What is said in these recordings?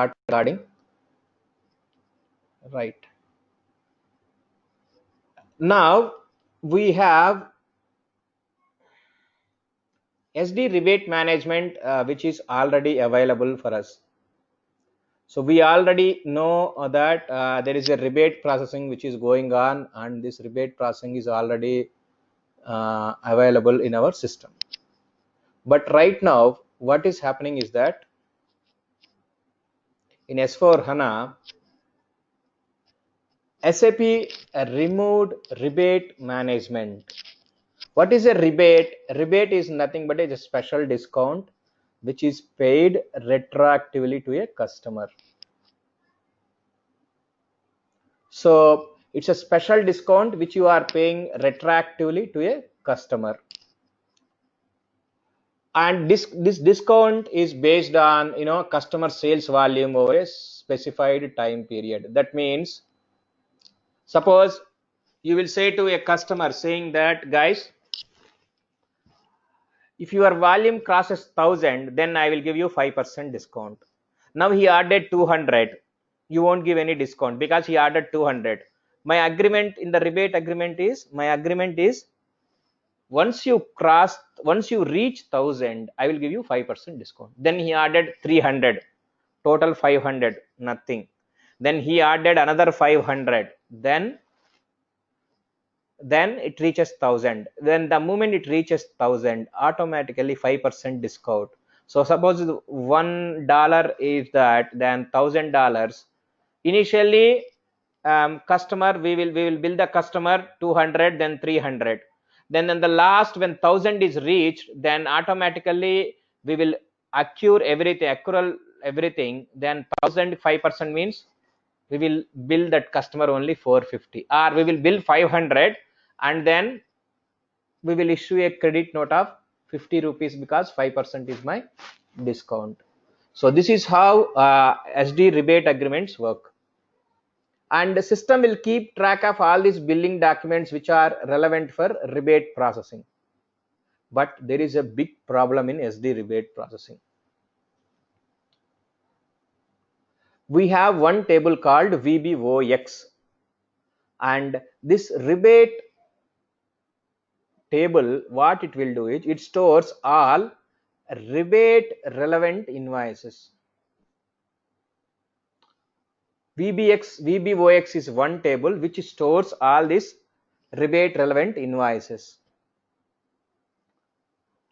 Start recording. Right. Now we have SD rebate management, which is already available for us. So we already know that there is a rebate processing which is going on, and this rebate processing is already available in our system. But right now, what is happening is that in S4 HANA, SAP removed rebate management. What is a rebate? Rebate is nothing but a special discount which is paid retroactively to a customer. So it's a special discount which you are paying retroactively to a customer. And this discount is based on customer sales volume over a specified time period. That means, suppose you will say to a customer saying that, guys, if your volume crosses 1000, then I will give you 5% discount. Now he ordered 200, you won't give any discount because he ordered 200. My agreement in the rebate agreement is, once you reach 1000, I will give you 5% discount. Then he ordered 300, total 500, nothing. Then he ordered another 500, then it reaches 1000. Then the moment it reaches 1000, automatically 5% discount. So suppose $1 is that, then $1000 initially, customer, we will bill the customer 200, then 300. Then in the last, when 1000 is reached, then automatically we will accrue everything. Then 1000 5% means we will bill that customer only 450, or we will bill 500, and then we will issue a credit note of 50 rupees because 5% is my discount. So this is how SD rebate agreements work. And the system will keep track of all these billing documents which are relevant for rebate processing. But there is a big problem in SD rebate processing. We have one table called VBOX, and this rebate table, what it will do is it stores all rebate relevant invoices. VBOX is one table which stores all these rebate relevant invoices.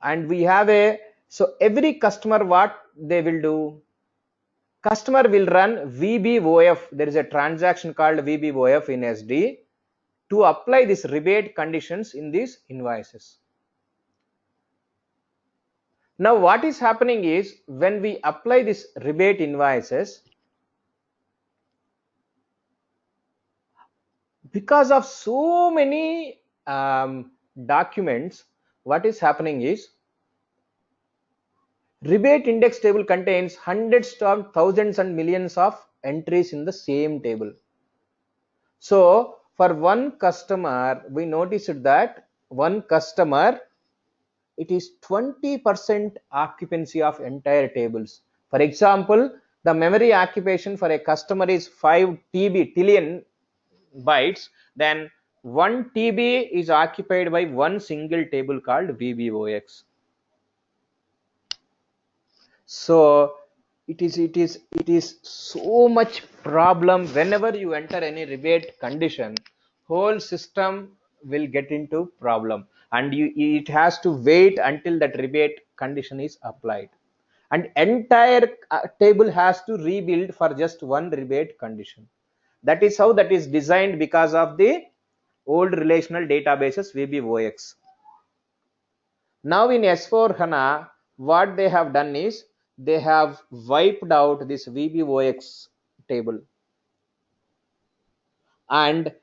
And we have so every customer, what they will do, customer will run VBOF. There is a transaction called VBOF in SD to apply this rebate conditions in these invoices. Now what is happening is, when we apply this rebate invoices, because of so many documents, what is happening is, rebate index table contains hundreds of thousands and millions of entries in the same table. So for one customer, we noticed that one customer, it is 20% occupancy of entire tables. For example, the memory occupation for a customer is 5 trillion bytes, then 1 TB is occupied by one single table called VBOX. So it is so much problem. Whenever you enter any rebate condition, whole system will get into problem, and it has to wait until that rebate condition is applied, and entire table has to rebuild for just one rebate condition. That is how that is designed, because of the old relational databases VBOX. Now in S4 HANA, what they have done is, they have wiped out this VBOX table. And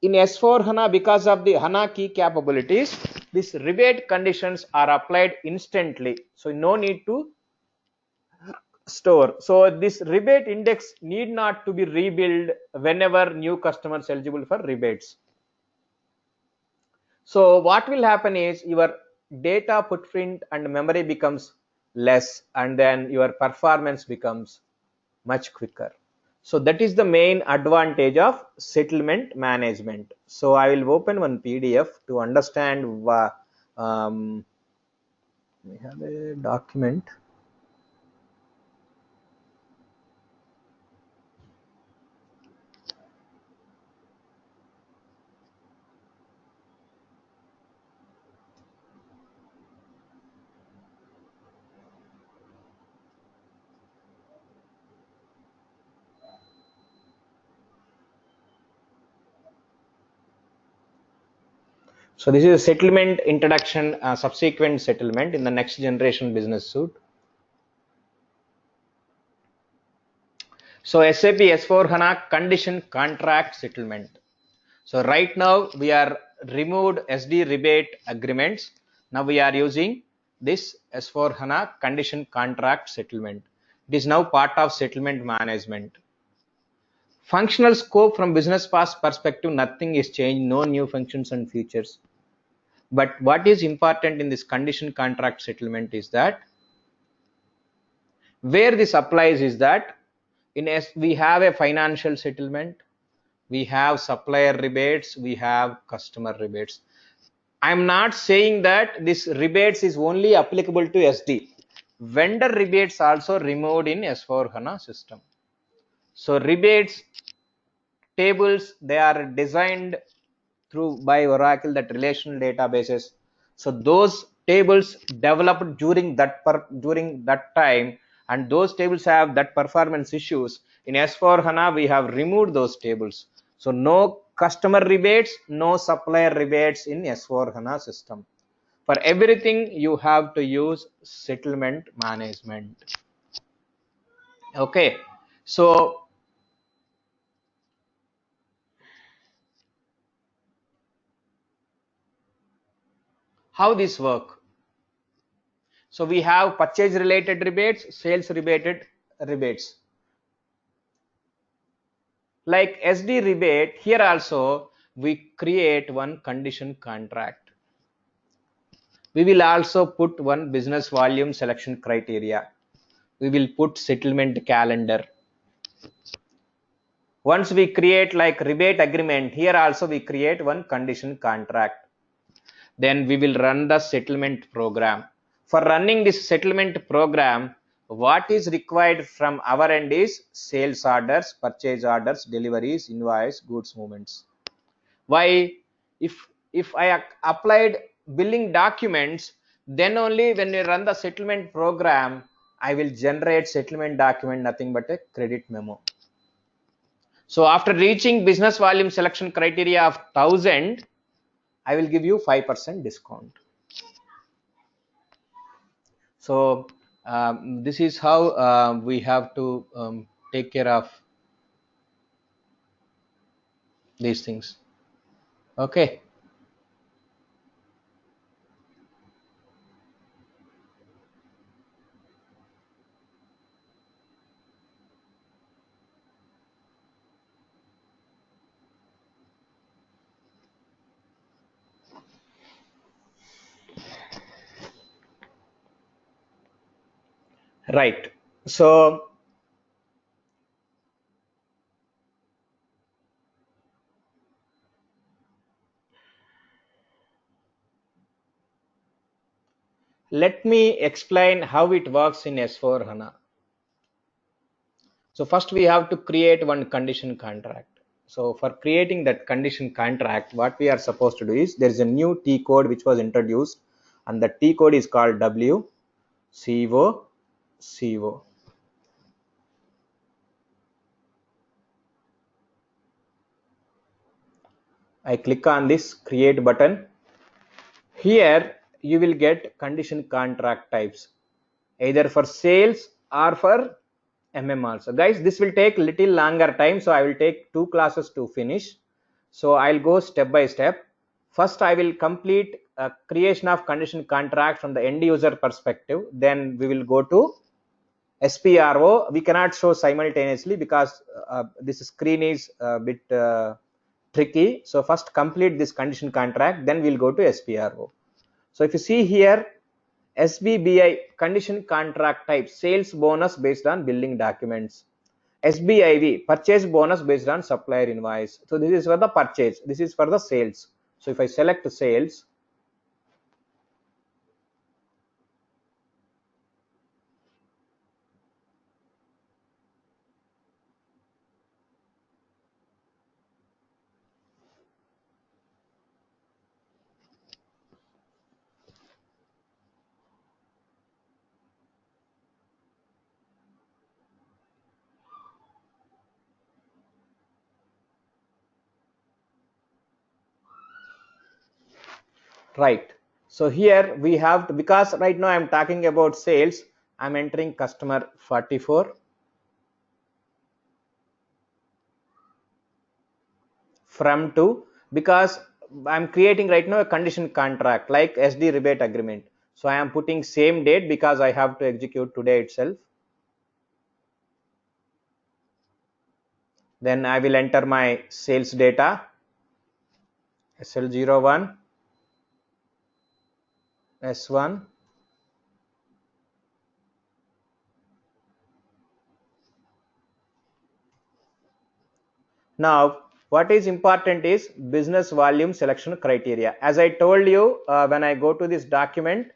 in S4 HANA, because of the HANA key capabilities, these rebate conditions are applied instantly. So no need to store. So this rebate index need not to be rebuilt whenever new customers eligible for rebates. So what will happen is, your data footprint and memory becomes less, and then your performance becomes much quicker. So that is the main advantage of settlement management. So I will open one PDF to understand. We have a document. So this is a settlement introduction, subsequent settlement in the next generation business suite. So SAP S/4HANA condition contract settlement. So right now we are removed SD rebate agreements. Now we are using this S/4HANA condition contract settlement. It is now part of settlement management. Functional scope from business path perspective, nothing is changed, no new functions and features. But what is important in this condition contract settlement is that where this applies is that we have a financial settlement, we have supplier rebates, we have customer rebates. I'm not saying that this rebates is only applicable to SD. Vendor rebates also removed in S/4HANA system. So rebates tables, they are designed through by Oracle, that relational databases. So those tables developed during that time, and those tables have that performance issues. In S/4HANA we have removed those tables. So no customer rebates, no supplier rebates in S/4HANA system. For everything you have to use settlement management. Okay, so how this work? So we have purchase related rebates, sales related rebates. Like SD rebate, here also we create one condition contract. We will also put one business volume selection criteria. We will put settlement calendar. Once we create like rebate agreement, here also we create one condition contract. Then we will run the settlement program. For running this settlement program, what is required from our end is sales orders, purchase orders, deliveries, invoice, goods movements. Why? If I applied billing documents, then only when we run the settlement program, I will generate settlement document, nothing but a credit memo. So after reaching business volume selection criteria of 1000, I will give you 5% discount. So this is how we have to take care of these things. Okay. Right. So let me explain how it works in S/4HANA. So first we have to create one condition contract. So for creating that condition contract, what we are supposed to do is there is a new T code which was introduced, and the T code is called WCO. I click on this create button. Here you will get condition contract types, either for sales or for MM also. Guys, this will take little longer time, so I will take 2 classes to finish. So I'll go step by step. First I will complete creation of condition contract from the end user perspective. Then we will go to SPRO. We cannot show simultaneously because this screen is a bit tricky. So first complete this condition contract, then we'll go to SPRO. So if you see here, SBBI condition contract type, sales bonus based on billing documents. SBIV, purchase bonus based on supplier invoice. So this is for the purchase, this is for the sales. So if I select sales, right. So here we have to, because right now I'm talking about sales, I'm entering customer 44 from to, because I'm creating right now a condition contract like SD rebate agreement. So I am putting same date because I have to execute today itself. Then I will enter my sales data SL01, S1. Now, what is important is business volume selection criteria. As I told you, when I go to this document,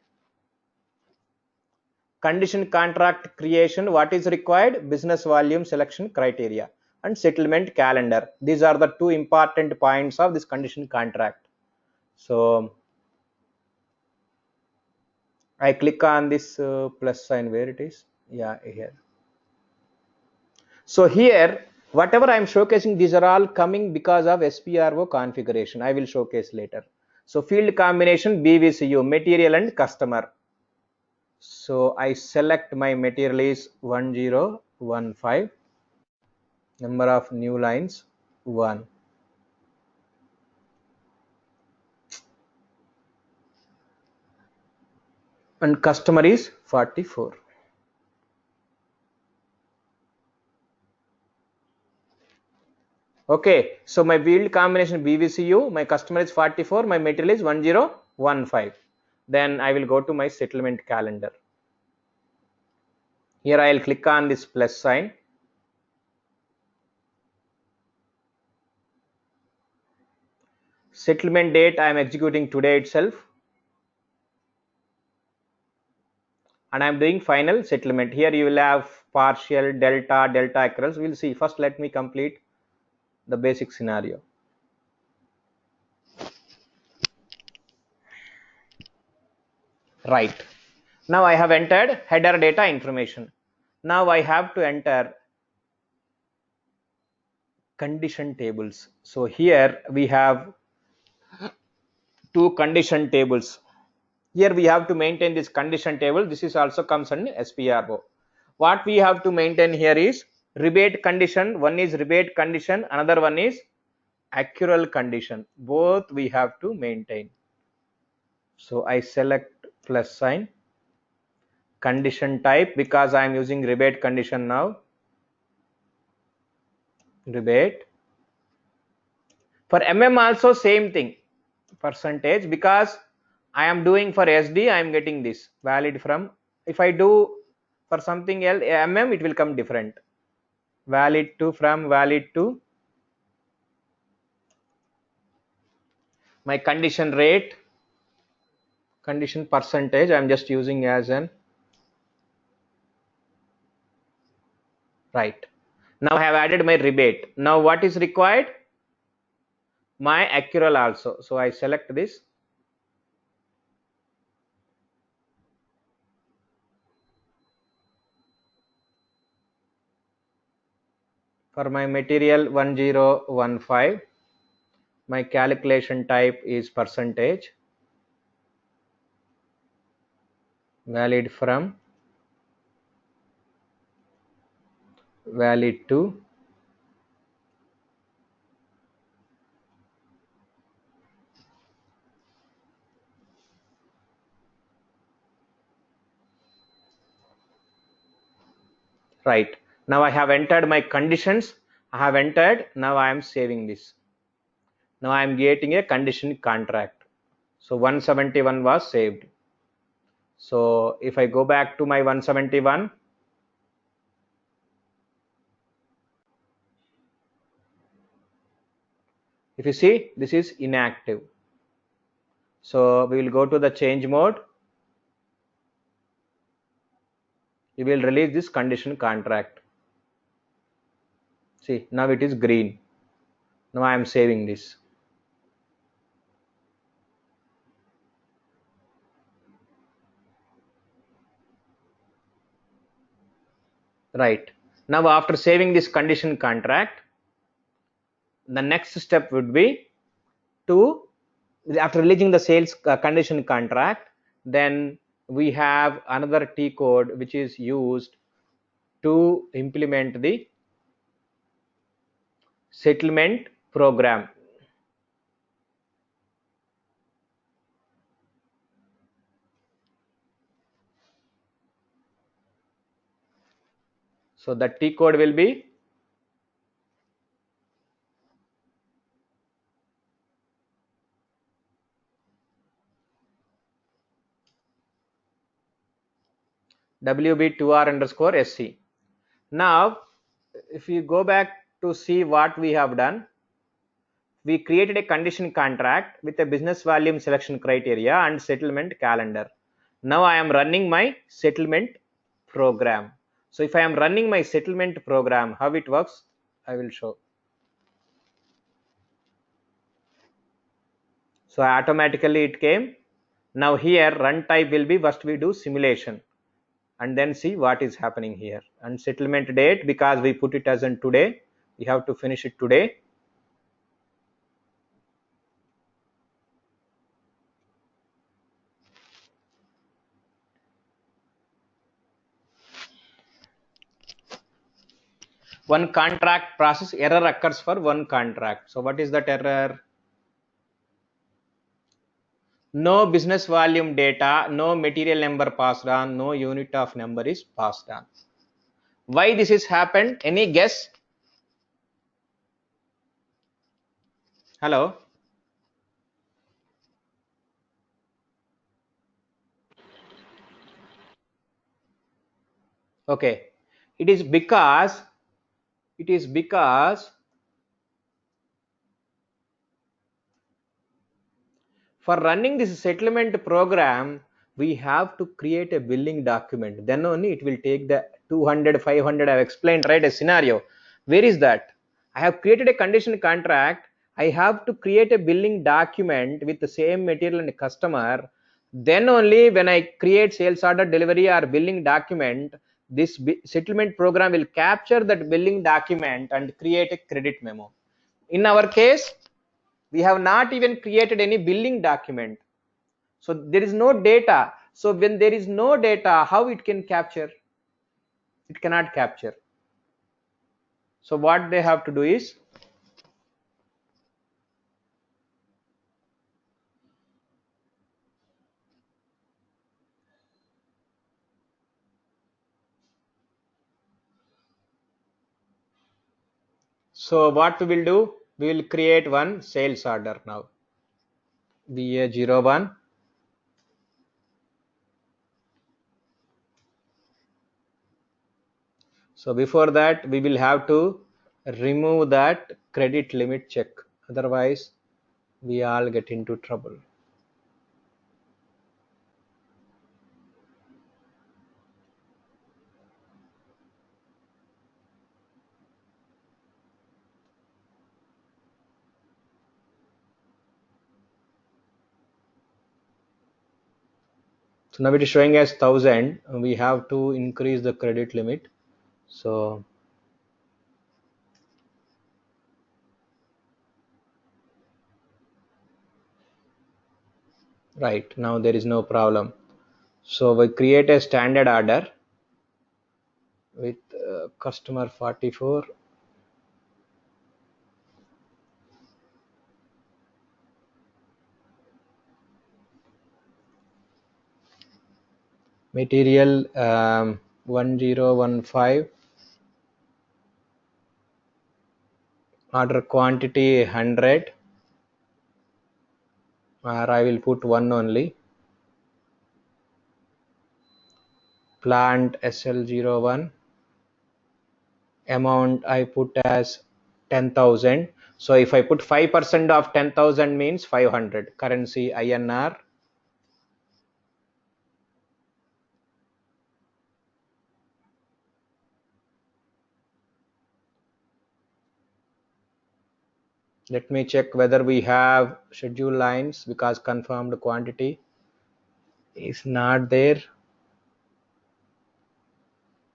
condition contract creation, what is required? Business volume selection criteria and settlement calendar. These are the two important points of this condition contract. So I click on this plus sign, where it is. Yeah, here. So here, whatever I am showcasing, these are all coming because of SPRO configuration. I will showcase later. So field combination BVCU, material and customer. So I select my material is 1015, number of new lines 1. And customer is 44. Okay, so my field combination BVCU, my customer is 44, my material is 1015. Then I will go to my settlement calendar. Here I will click on this plus sign. Settlement date I am executing today itself, and I am doing final settlement. Here you will have partial, delta, delta accruals. We will see. First let me complete the basic scenario. Right. Now I have entered header data information. Now I have to enter condition tables. So here we have two condition tables. Here we have to maintain this condition table. This is also comes under SPRO. What we have to maintain here is rebate condition. One is rebate condition, another one is accrual condition. Both we have to maintain. So I select plus sign. Condition type, because I am using rebate condition now. Rebate. For also same thing, percentage, because I am doing for SD, I am getting this valid from. If I do for something else it will come different. Valid to, from, valid to. My condition rate, condition percentage, I am just using as an. Right. Now I have added my rebate. Now what is required? My accrual also. So I select this. For my material 1015, my calculation type is percentage, valid from, valid to. Right. Now I have entered my conditions. I have entered. Now I am saving this. Now I am getting a condition contract. So 171 was saved. So if I go back to my 171, If you see, this is inactive. So we will go to the change mode. We will release this condition contract. See, now it is green. Now I am saving this. Right. Now after saving this condition contract, the next step would be to, after releasing the sales condition contract, then we have another T code which is used to implement the settlement program. So the T code will be WB2R underscore SC. Now, if you go back to see what we have done, we created a condition contract with a business volume selection criteria and settlement calendar. Now I am running my settlement program. So if I am running my settlement program, how it works, I will show. So automatically it came. Now here run type will be, first we do simulation and then see what is happening here. And settlement date, because we put it as in today, we have to finish it today. One contract process error occurs for one contract. So what is that error? No business volume data, no material number passed on, no unit of number is passed on. Why this is happened? Any guess? Hello? Okay. It is because for running this settlement program, we have to create a billing document. Then only it will take the 200, 500. I've explained, right? A scenario. Where is that? I have created a condition contract. I have to create a billing document with the same material and customer. Then only when I create sales order, delivery, or billing document, this settlement program will capture that billing document and create a credit memo. In our case, we have not even created any billing document, so there is no data. So when there is no data, how it can capture? It cannot capture. So what they have to do is, so what we will do, we will create one sales order now, VA01. So before that, we will have to remove that credit limit check, otherwise we all get into trouble. So now it is showing as 1000. We have to increase the credit limit. So right now there is no problem. So we create a standard order with customer 44. Material 1015. Order quantity 100, or I will put one only. Plant SL01. Amount I put as 10,000. So if I put 5% of 10,000 means 500. Currency INR. Let me check whether we have schedule lines, because confirmed quantity is not there.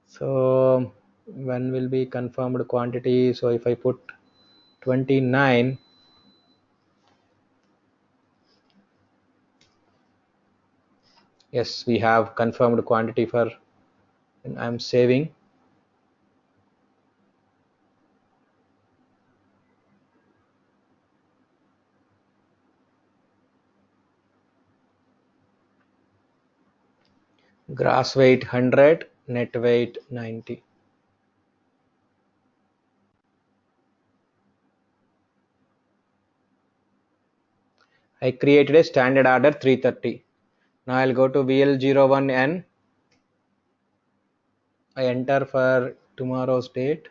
So when will be confirmed quantity? So if I put 29, yes, we have confirmed quantity for, and I'm saving. Gross weight 100, net weight 90. I created a standard order 330. Now I'll go to VL01N. I enter for tomorrow's date.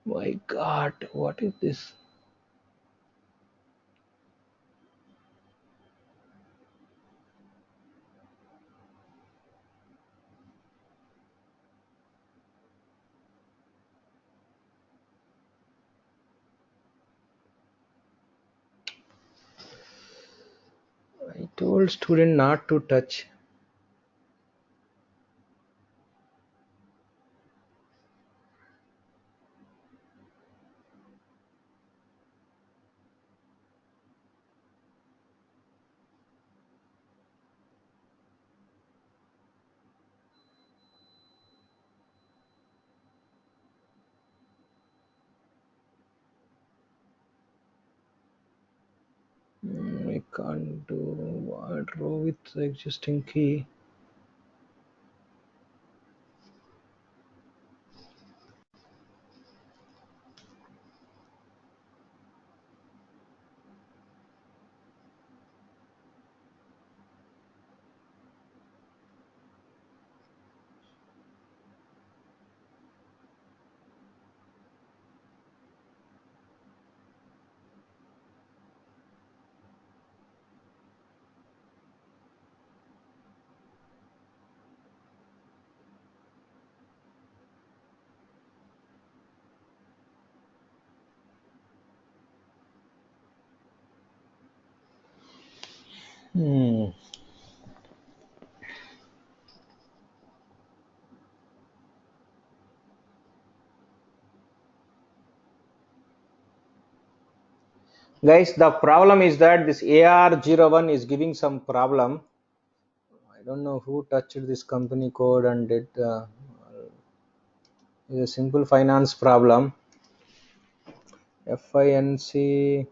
My God, what is this? I told student not to touch. I can't do what row with the existing key. Hmm. Guys, the problem is that this AR01 is giving some problem. I don't know who touched this company code and did. It's a simple finance problem. FINC.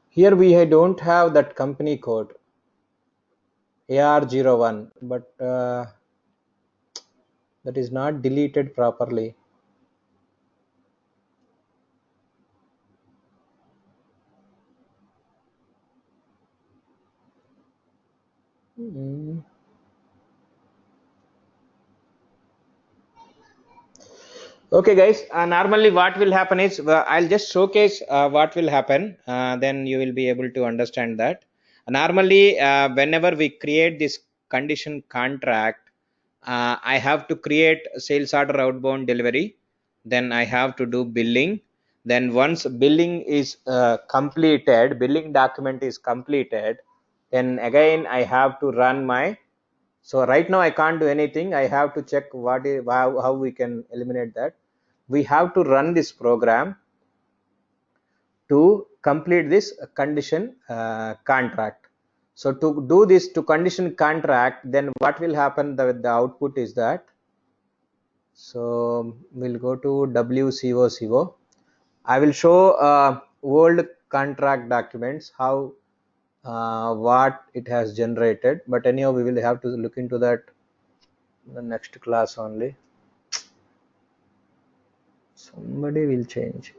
Here we don't have that company code AR01, but that is not deleted properly. Mm. Okay, guys. Normally, what will happen is I'll just showcase what will happen. Then you will be able to understand that. Normally, whenever we create this condition contract, I have to create sales order outbound delivery. Then I have to do billing. Then once billing is completed, billing document is completed, then again I have to run my. So right now I can't do anything. I have to check how we can eliminate that. We have to run this program to complete this condition contract. So to do this to condition contract, then what will happen? The output is that. So we'll go to WCOCO. I will show old contract documents how what it has generated. But anyhow, we will have to look into that in the next class only. Somebody will change.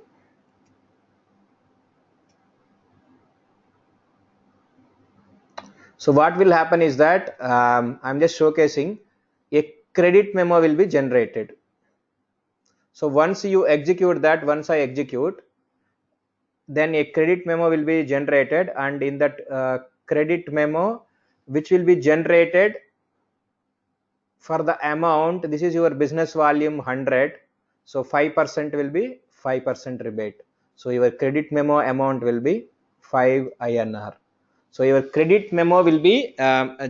So what will happen is that I'm just showcasing a credit memo will be generated. So once you execute that, once I execute, then a credit memo will be generated, and in that credit memo, which will be generated for the amount, this is your business volume 100, so 5% will be 5% rebate. So your credit memo amount will be 5 INR. So your credit memo will be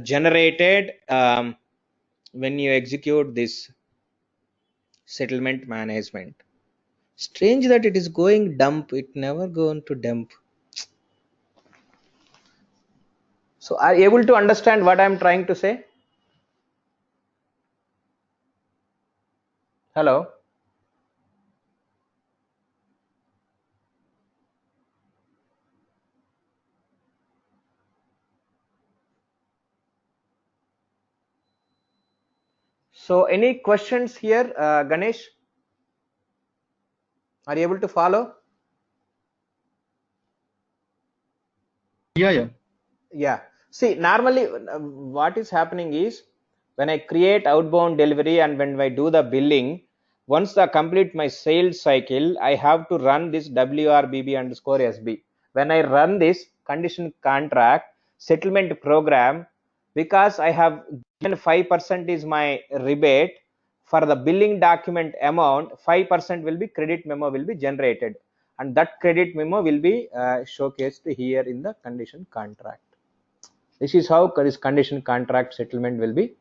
generated when you execute this settlement management. Strange that it is going dump, it never going to dump. So are you able to understand what I am trying to say? Hello. So any questions here, Ganesh? Are you able to follow? Yeah. Yeah. See, normally what is happening is when I create outbound delivery and when I do the billing, once I complete my sales cycle, I have to run this WRBB underscore SB. When I run this condition contract settlement program, because I have given 5% is my rebate for the billing document amount, 5% will be credit memo will be generated, and that credit memo will be showcased here in the condition contract. This is how this condition contract settlement will be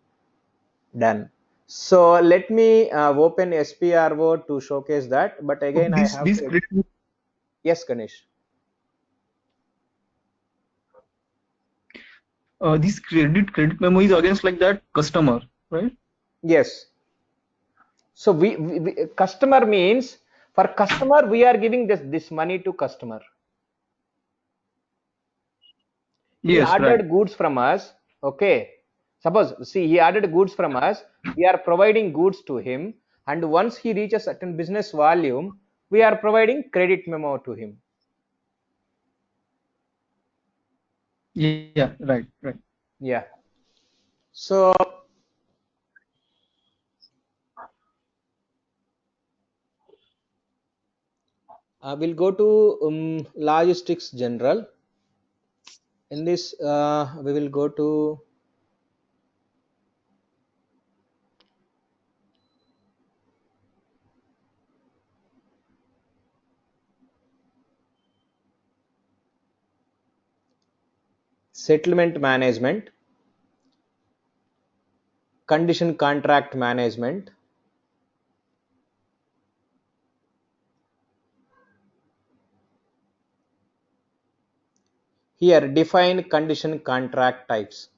done. So let me open SPRO to showcase that, but So again I this have this to. credit Yes, Ganesh. this credit memo is against like that customer, right? Yes. So we customer means for customer we are giving this money to customer. He Yes, right. ordered goods from us. Okay. Suppose see he ordered goods from us. We are providing goods to him, and once he reaches certain business volume, we are providing credit memo to him. Yeah, right. Yeah. So we'll go to logistics general. In this, we will go to settlement management, condition contract management. Here, define condition contract types.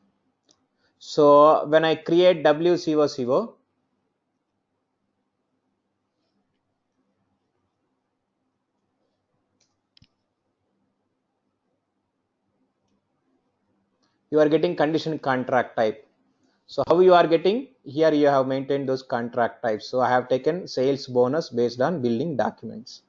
So when I create WCOCO, you are getting condition contract type. So how you are getting here, you have maintained those contract types. So I have taken sales bonus based on billing documents.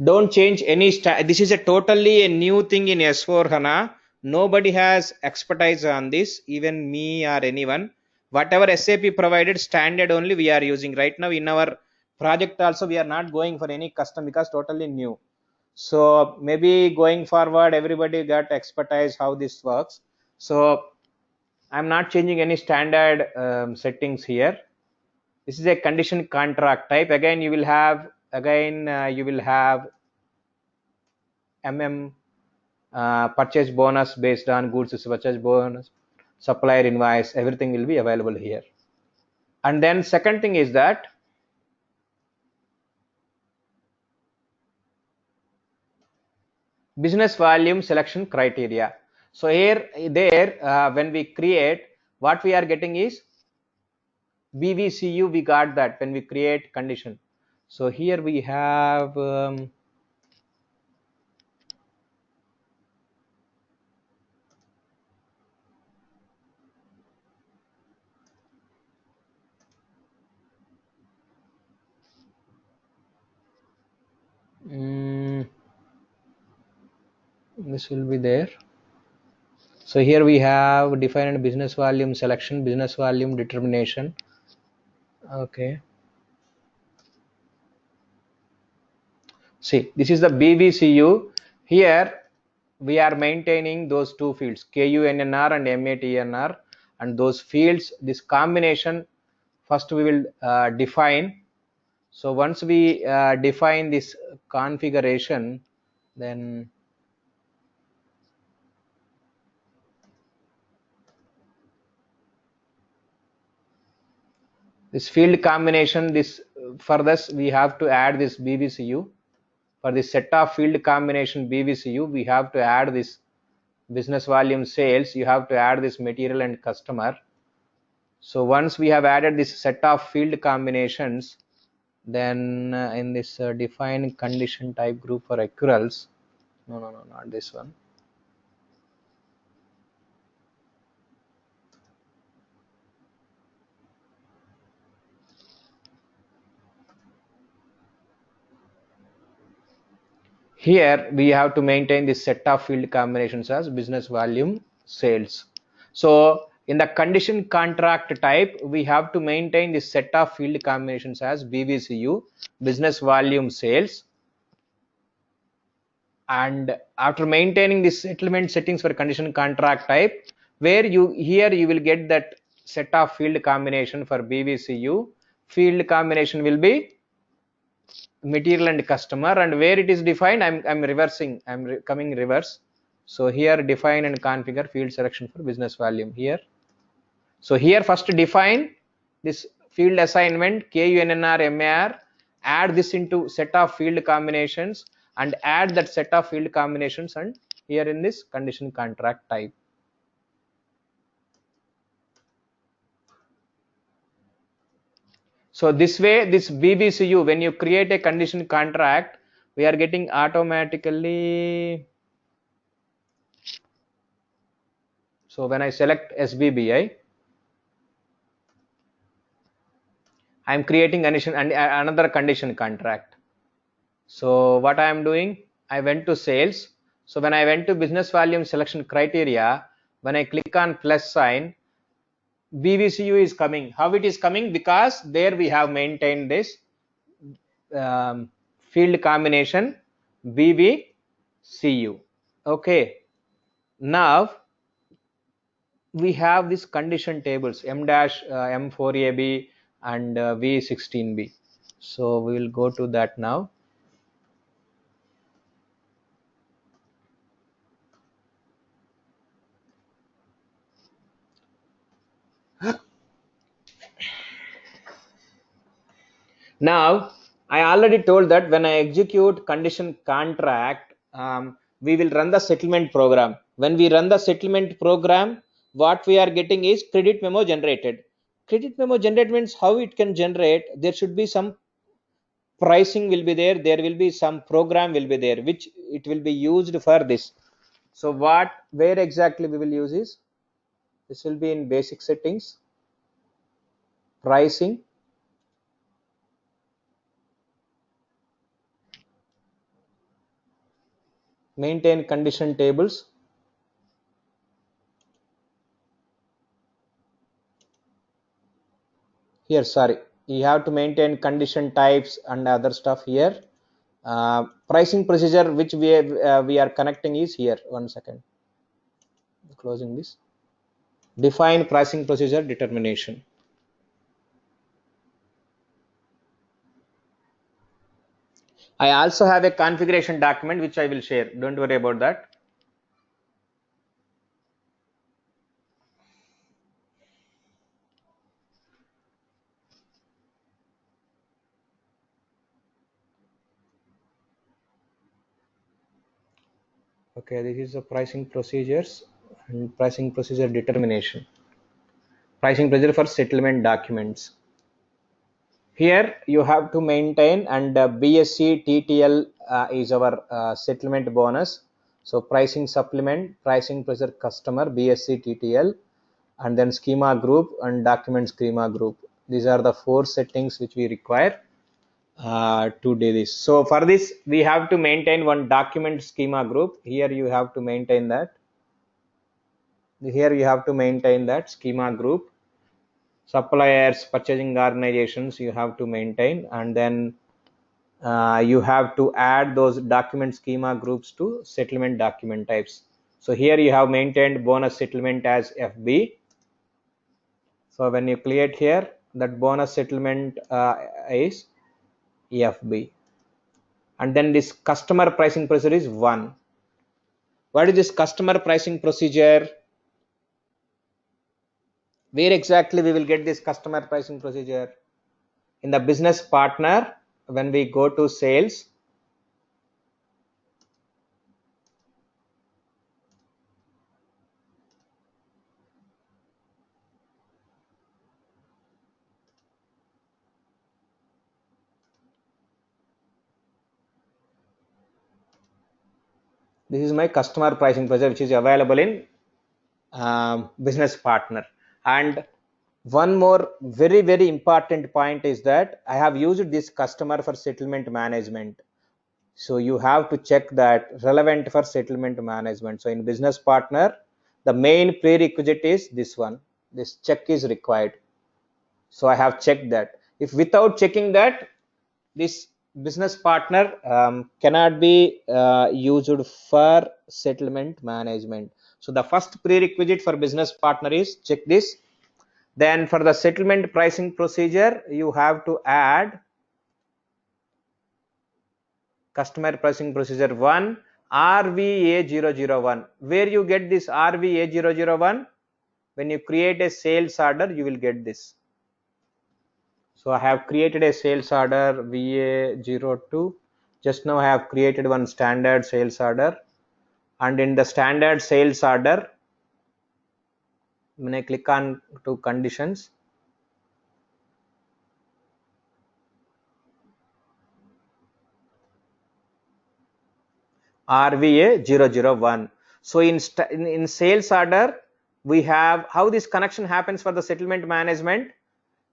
Don't change any this is a totally a new thing in S4 HANA. Nobody has expertise on this, even me or anyone. Whatever SAP provided standard only we are using right now in our project. Also we are not going for any custom because totally new. So maybe going forward everybody got expertise how this works. So I'm not changing any standard settings here. This is a condition contract type. Again you will have purchase bonus based on goods purchase bonus, supplier invoice, everything will be available here. And then second thing is that business volume selection criteria. So here when we create, what we are getting is BVCU. We got that when we create condition. So here we have this will be there. So here we have defined business volume selection, business volume determination. Okay. See, this is the BVCU. Here we are maintaining those two fields, KUNNR and MATNR, and those fields, this combination, first we will define. So once we define this configuration, then this field combination, this for this we have to add this BVCU. For this set of field combination BVCU, we have to add this business volume sales, you have to add this material and customer. So once we have added this set of field combinations, then in this define condition type group for accruals, no, not this one. Here we have to maintain this set of field combinations as business volume sales. So in the condition contract type, we have to maintain this set of field combinations as BVCU, business volume sales. And after maintaining this settlement settings for condition contract type, where you will get that set of field combination for BVCU. Field combination will be material and customer, and where it is defined, I'm coming reverse. So here define and configure field selection for business volume here. So here first define this field assignment KUNNR MAR, add this into set of field combinations and add that set of field combinations and here in this condition contract type. So this way, this BVCU, when you create a condition contract, we are getting automatically. So when I select SBBI, I am creating condition and another condition contract. So what I am doing, I went to sales. So when I went to business volume selection criteria, when I click on plus sign, BVCU is coming. How it is coming? Because there we have maintained this field combination BVCU. Okay. Now we have this condition tables M4AB and V16B. So we will go to that now. Now I already told that when I execute condition contract, we will run the settlement program. When we run the settlement program, what we are getting is credit memo generated. Credit memo generated means how it can generate. There should be some pricing will be there. There will be some program will be there, which it will be used for this. So where exactly we will use is This will be in basic settings, pricing, maintain condition tables. Here, sorry, you have to maintain condition types and other stuff here. Pricing procedure which we are connecting is here. One second, closing this. Define pricing procedure determination. I also have a configuration document which I will share. Don't worry about that. Okay, this is the pricing procedures and pricing procedure determination. Pricing procedure for settlement documents. Here you have to maintain, and BSc TTL is our settlement bonus. So pricing supplement, pricing procedure customer, BSc TTL, and then schema group and document schema group. These are the 4 settings which we require to do this. So for this we have to maintain one document schema group. Here you have to maintain that. Here you have to maintain that schema group. Suppliers, purchasing organizations you have to maintain, and then you have to add those document schema groups to settlement document types. So here you have maintained bonus settlement as FB. So when you create here, that bonus settlement is FB, and then this customer pricing procedure is 1. What is this customer pricing procedure? Where exactly we will get this customer pricing procedure? In the business partner, when we go to sales, this is my customer pricing procedure which is available in business partner. And one more very important point is that I have used this customer for settlement management. So you have to check that relevant for settlement management. So in business partner, the main prerequisite is this one. This check is required. So I have checked that. If without checking that, this business partner cannot be used for settlement management. So the first prerequisite for business partner is check this. Then for the settlement pricing procedure, you have to add customer pricing procedure 1 RVA001. Where you get this RVA001? When you create a sales order, you will get this. So I have created a sales order VA02. Just now I have created one standard sales order, and in the standard sales order, when I click on to conditions, RVA001. So in sales order, we have how this connection happens for the settlement management.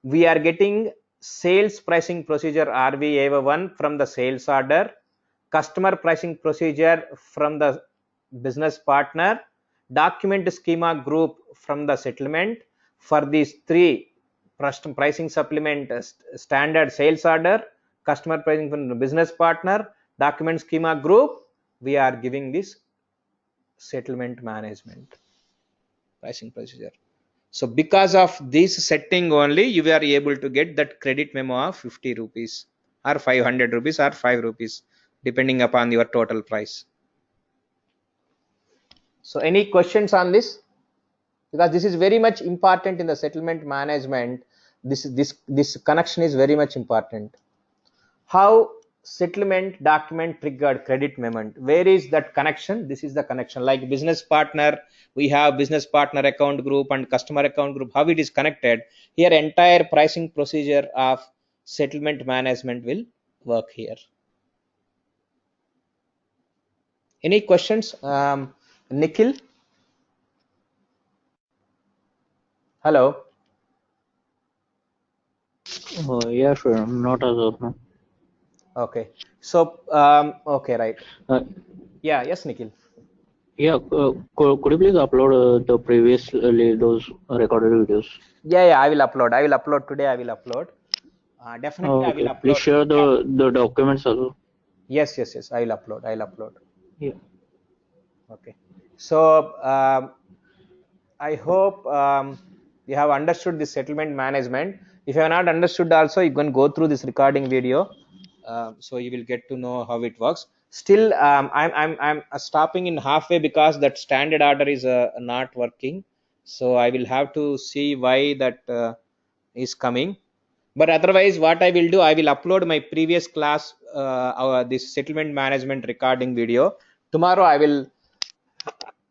We are getting sales pricing procedure RVA1 from the sales order, customer pricing procedure from the business partner, document schema group from the settlement. For these 3 pricing supplement, standard sales order, customer pricing from the business partner, document schema group, we are giving this settlement management pricing procedure. So because of this setting only, you are able to get that credit memo of 50 rupees or 500 rupees or 5 rupees depending upon your total price. So any questions on this? Because this is very much important in the settlement management. This connection is very much important. How settlement document triggered credit memo? Where is that connection? This is the connection. Like business partner, we have business partner account group and customer account group. How it is connected? Here entire pricing procedure of settlement management will work here. Any questions, Nikhil? Hello. Yeah, sure. Not as of now. Okay. So, okay, right. Uh, Yeah, yes, Nikhil. yeah, could you please upload the previously those recorded videos? Yeah, yeah, I will upload. I will upload today. I will upload. Definitely, I will Okay. Please upload. share Yeah. the documents also. Yes, yes, yes. I will upload. I'll upload. Yeah. Okay. So, I hope you have understood this settlement management. If you have not understood, also you can go through this recording video, so you will get to know how it works. Still, I'm stopping in halfway because that standard order is not working. So I will have to see why that is coming. But otherwise, what I will do, I will upload my previous class, this settlement management recording video. Tomorrow, I will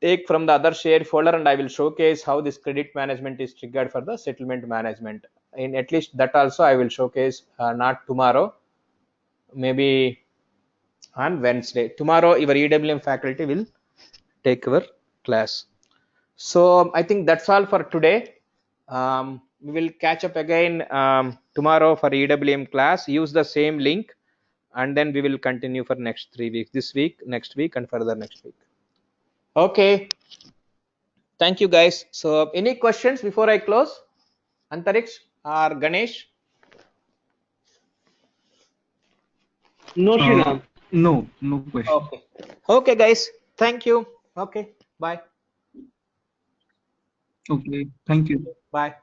take from the other shared folder and I will showcase how this credit management is triggered for the settlement management. In at least that also I will showcase, not tomorrow, maybe on Wednesday. Tomorrow, your EWM faculty will take our class. So I think that's all for today. We will catch up again tomorrow for EWM class. Use the same link, and then we will continue for next 3 weeks. This week, next week, and further next week. Okay. Thank you, guys. So, any questions before I close? Antariksh or Ganesh? No, Uh, Sriram. no question. Okay. Okay, guys. Thank you. Okay. Bye. Okay, thank you. Bye.